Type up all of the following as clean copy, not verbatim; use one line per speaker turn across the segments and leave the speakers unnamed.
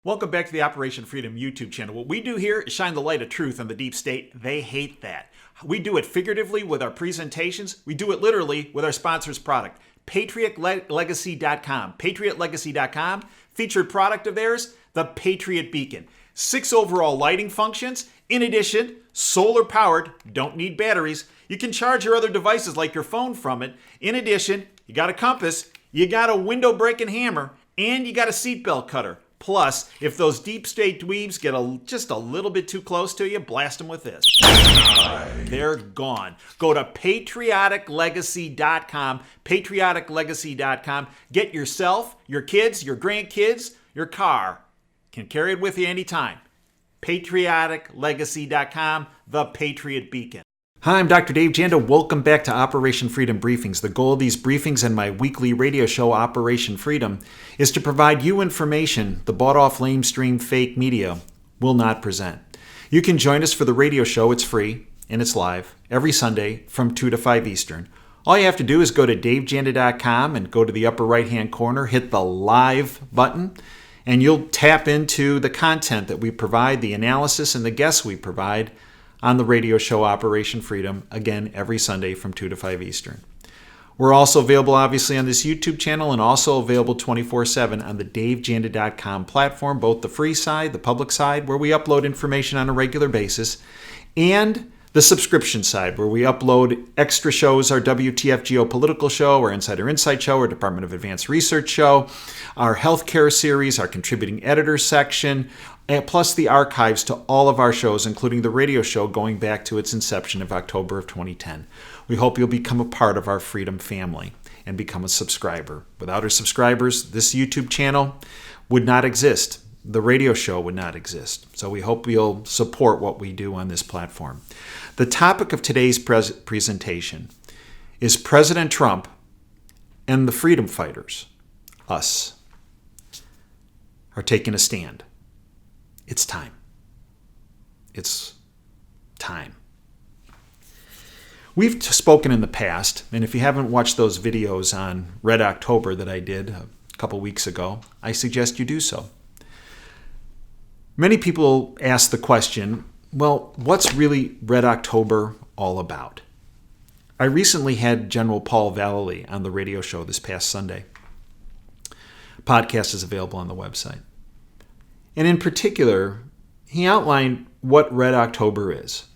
Welcome back to the Operation Freedom YouTube channel. What we do here is shine the light of truth on the deep state. They hate that. We do it figuratively with our presentations. We do it literally with our sponsor's product, PatriotLegacy.com. PatriotLegacy.com, featured product of theirs, the Patriot Beacon. 6 overall lighting functions. In addition, solar powered, don't need batteries. You can charge your other devices like your phone from it. In addition, you got a compass, you got a window breaking hammer, and you got a seatbelt cutter. Plus, if those deep state dweebs get just a little bit too close to you, blast them with this. They're gone. Go to patrioticlegacy.com, patrioticlegacy.com. Get yourself, your kids, your grandkids, your car. Can carry it with you anytime. patrioticlegacy.com, the Patriot Beacon. Hi, I'm Dr. Dave Janda. Welcome back to Operation Freedom Briefings. The goal of these briefings and my weekly radio show, Operation Freedom, is to provide you information the bought-off lamestream fake media will not present. You can join us for the radio show. It's free and it's live every Sunday from 2 to 5 Eastern. All you have to do is go to davejanda.com and go to the upper right-hand corner, hit the live button, and you'll tap into the content that we provide, the analysis and the guests we provide on the radio show Operation Freedom, again, every Sunday from 2 to 5 Eastern. We're also available, obviously, on this YouTube channel and also available 24/7 on the davejanda.com platform, both the free side, the public side, where we upload information on a regular basis, and the subscription side, where we upload extra shows, our WTF Geopolitical show, our Insider Insight show, our Department of Advanced Research show, our healthcare series, our contributing editors section, plus the archives to all of our shows, including the radio show going back to its inception of October of 2010. We hope you'll become a part of our Freedom family and become a subscriber. Without our subscribers, this YouTube channel would not exist. The radio show would not exist. So we hope you'll support what we do on this platform. The topic of today's presentation is President Trump and the freedom fighters, us, are taking a stand. It's time. It's time. We've spoken in the past, and if you haven't watched those videos on Red October that I did a couple weeks ago, I suggest you do so. Many people ask the question, well, what's really Red October all about? I recently had General Paul Vallely on the radio show this past Sunday. Podcast is available on the website. And in particular, he outlined what Red October is.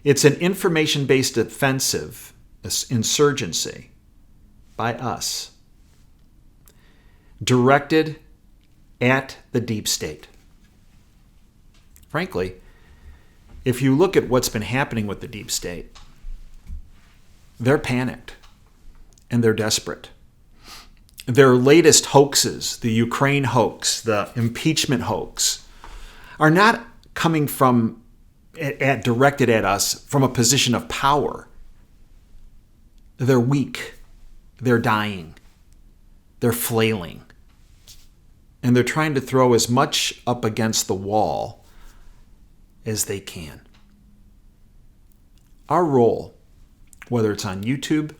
It's an information-based offensive insurgency by us, directed at the deep state. Frankly, if you look at what's been happening with the deep state, they're panicked and they're desperate. Their latest hoaxes, the Ukraine hoax, the impeachment hoax, are not coming from directed at us from a position of power. They're weak. They're dying. They're flailing. And they're trying to throw as much up against the wall as they can. Our role, whether it's on YouTube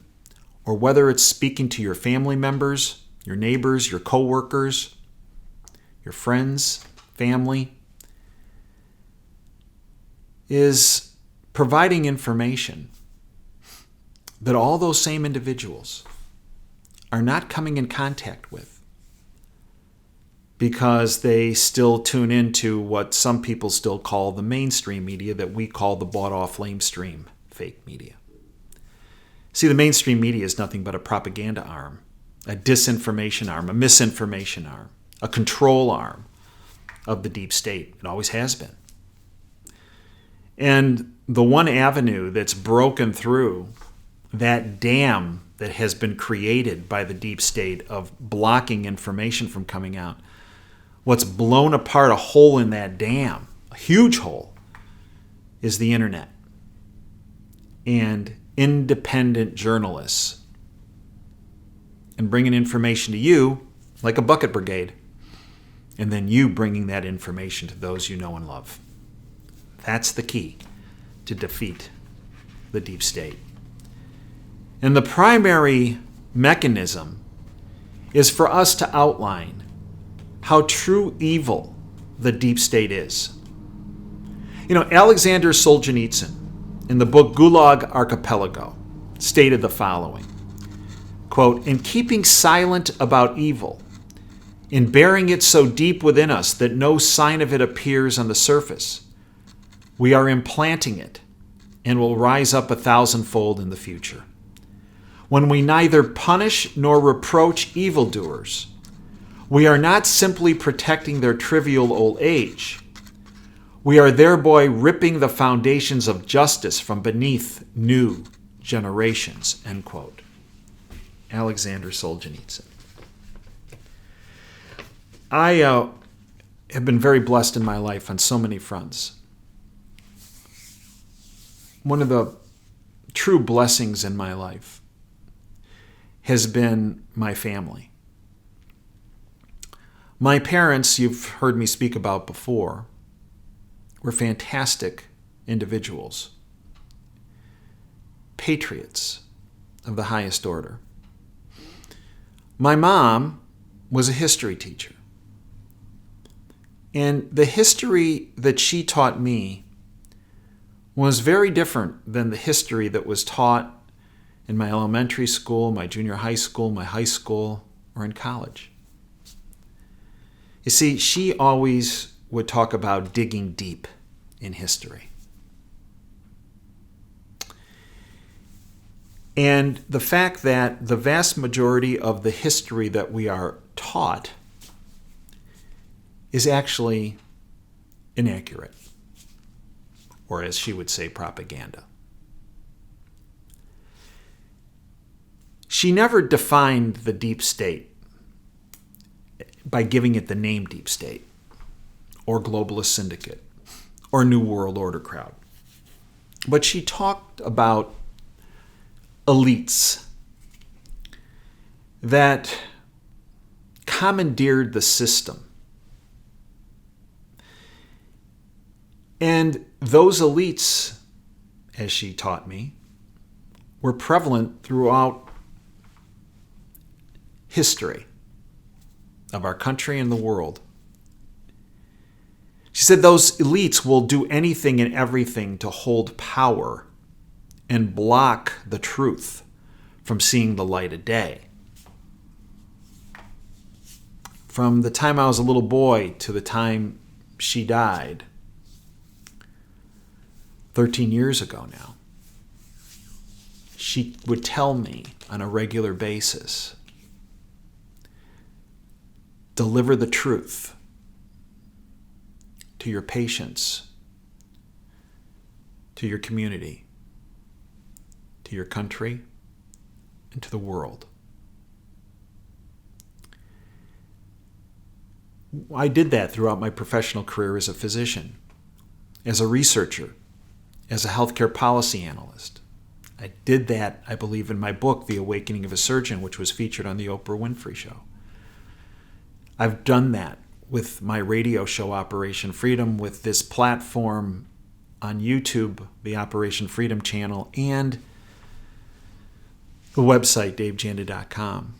or whether it's speaking to your family members, your neighbors, your coworkers, your friends, family, is providing information that all those same individuals are not coming in contact with because they still tune into what some people still call the mainstream media that we call the bought-off lamestream fake media. See, the mainstream media is nothing but a propaganda arm, a disinformation arm, a misinformation arm, a control arm of the deep state. It always has been. And the one avenue that's broken through that dam that has been created by the deep state of blocking information from coming out, what's blown apart a hole in that dam, a huge hole, is the internet and independent journalists, and bringing information to you like a bucket brigade, and then you bringing that information to those you know and love. That's the key to defeat the deep state. And the primary mechanism is for us to outline how true evil the deep state is. Alexander Solzhenitsyn, in the book Gulag Archipelago, stated the following, quote, "In keeping silent about evil, in burying it so deep within us that no sign of it appears on the surface, we are implanting it and will rise up 1,000-fold in the future. When we neither punish nor reproach evildoers, we are not simply protecting their trivial old age. We are thereby ripping the foundations of justice from beneath new generations," end quote. Alexander Solzhenitsyn. I have been very blessed in my life on so many fronts. One of the true blessings in my life has been my family. My parents, you've heard me speak about before, were fantastic individuals, patriots of the highest order. My mom was a history teacher. And the history that she taught me was very different than the history that was taught in my elementary school, my junior high school, my high school, or in college. You see, she always would talk about digging deep in history. And the fact that the vast majority of the history that we are taught is actually inaccurate, or as she would say, propaganda. She never defined the deep state by giving it the name deep state, or globalist syndicate, or New World Order crowd. But she talked about elites that commandeered the system. And those elites, as she taught me, were prevalent throughout history of our country and the world. She said those elites will do anything and everything to hold power and block the truth from seeing the light of day. From the time I was a little boy to the time she died, 13 years ago now, she would tell me on a regular basis, deliver the truth to your patients, to your community, to your country, and to the world. I did that throughout my professional career as a physician, as a researcher, as a healthcare policy analyst. I did that, I believe, in my book, The Awakening of a Surgeon, which was featured on the Oprah Winfrey Show. I've done that with my radio show, Operation Freedom, with this platform on YouTube, the Operation Freedom channel, and the website, davejanda.com.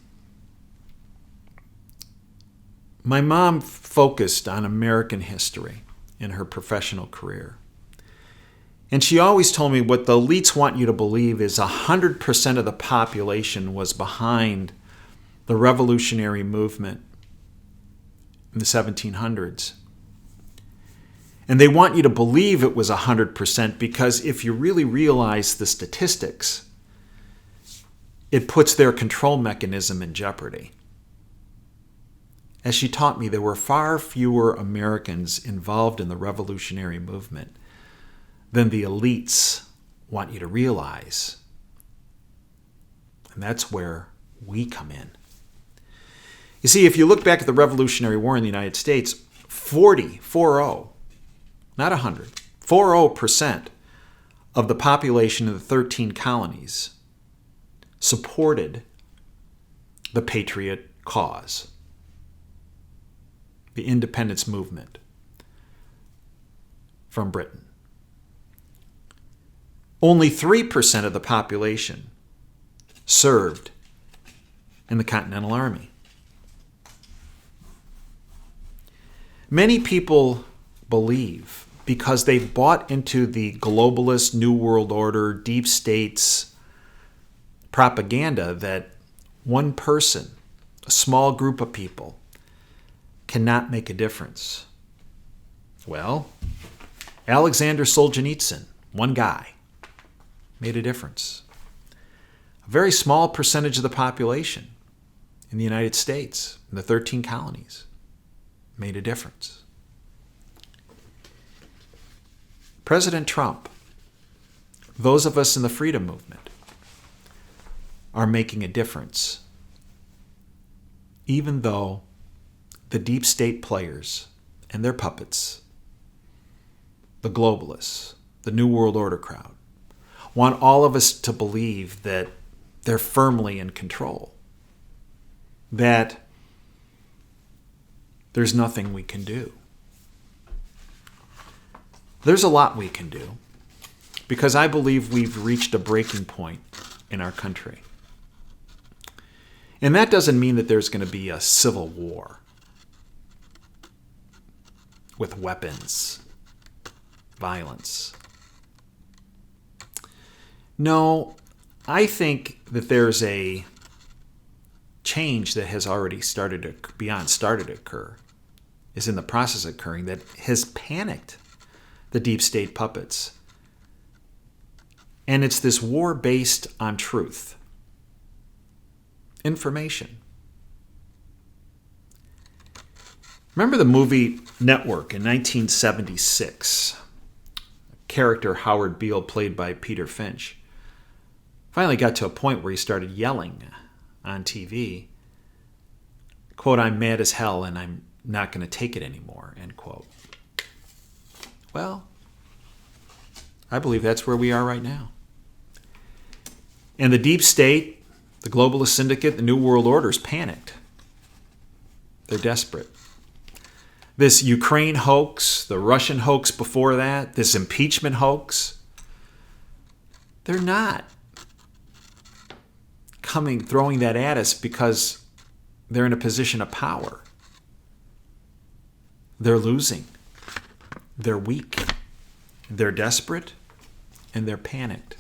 My mom focused on American history in her professional career. And she always told me what the elites want you to believe is 100% of the population was behind the revolutionary movement in the 1700s. And they want you to believe it was 100% because if you really realize the statistics, it puts their control mechanism in jeopardy. As she taught me, there were far fewer Americans involved in the revolutionary movement than the elites want you to realize. And that's where we come in. You see, if you look back at the Revolutionary War in the United States, 40, not 100, 40% of the population of the 13 colonies supported the Patriot cause, the independence movement from Britain. Only 3% of the population served in the Continental Army. Many people believe, because they've bought into the globalist, New World Order, deep states propaganda, that one person, a small group of people, cannot make a difference. Well, Alexander Solzhenitsyn, one guy, made a difference. A very small percentage of the population in the United States, in the 13 colonies, made a difference. President Trump, those of us in the freedom movement, are making a difference, even though the deep state players and their puppets, the globalists, the New World Order crowd, want all of us to believe that they're firmly in control, that there's nothing we can do. There's a lot we can do, because I believe we've reached a breaking point in our country. And that doesn't mean that there's going to be a civil war with weapons, violence. No, I think that there's a change that has already started to occur, is in the process of occurring, that has panicked the deep state puppets. And it's this war based on truth, information. Remember the movie Network in 1976? Character Howard Beale, played by Peter Finch, finally got to a point where he started yelling on TV, quote, "I'm mad as hell and I'm not going to take it anymore," end quote. Well, I believe that's where we are right now. And the deep state, the globalist syndicate, the New World Order is panicked. They're desperate. This Ukraine hoax, the Russian hoax before that, this impeachment hoax, they're not throwing that at us because they're in a position of power. They're losing. They're weak. They're desperate. And they're panicked.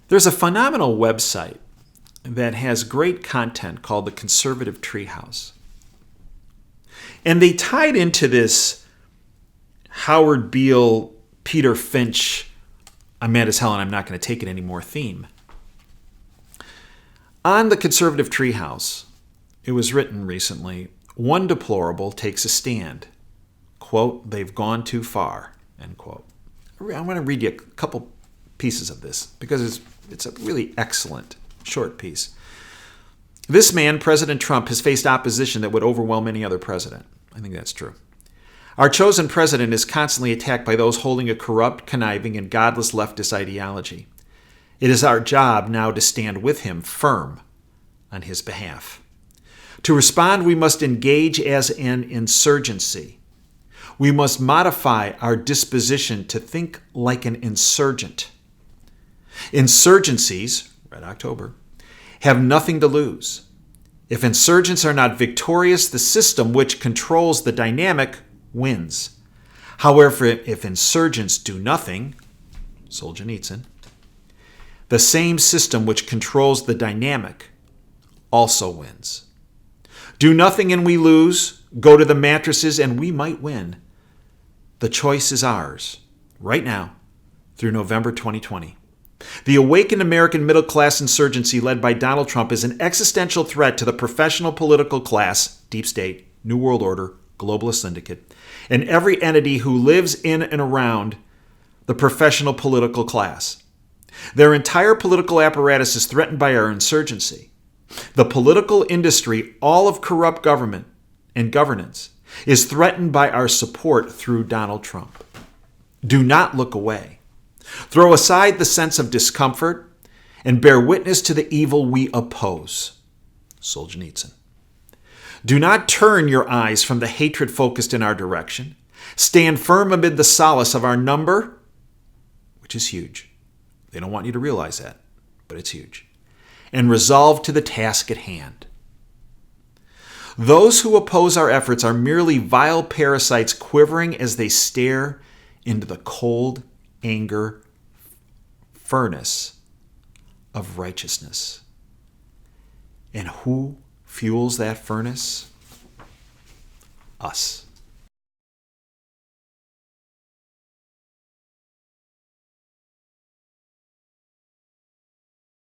There's a phenomenal website that has great content called the Conservative Treehouse. And they tied into this Howard Beale, Peter Finch, "I'm mad as hell and I'm not going to take it anymore" theme. On the Conservative Treehouse, it was written recently, "One deplorable takes a stand. Quote, they've gone too far," end quote. I'm going to read you a couple pieces of this because it's a really excellent short piece. "This man, President Trump, has faced opposition that would overwhelm any other president." I think that's true. "Our chosen president is constantly attacked by those holding a corrupt, conniving, and godless leftist ideology. It is our job now to stand with him firm on his behalf. To respond, we must engage as an insurgency. We must modify our disposition to think like an insurgent. Insurgencies, Red October, have nothing to lose. If insurgents are not victorious, the system which controls the dynamic wins. However, if insurgents do nothing," Solzhenitsyn, "the same system which controls the dynamic also wins. Do nothing and we lose. Go to the mattresses and we might win. The choice is ours, right now, through November 2020. The awakened American middle-class insurgency led by Donald Trump is an existential threat to the professional political class, deep state, New World Order, globalist syndicate, and every entity who lives in and around the professional political class. Their entire political apparatus is threatened by our insurgency. The political industry, all of corrupt government and governance, is threatened by our support through Donald Trump. Do not look away. Throw aside the sense of discomfort and bear witness to the evil we oppose." Solzhenitsyn. "Do not turn your eyes from the hatred focused in our direction. Stand firm amid the solace of our number," which is huge. They don't want you to realize that, but it's huge. "And resolve to the task at hand. Those who oppose our efforts are merely vile parasites quivering as they stare into the cold anger furnace of righteousness. And who fuels that furnace? Us.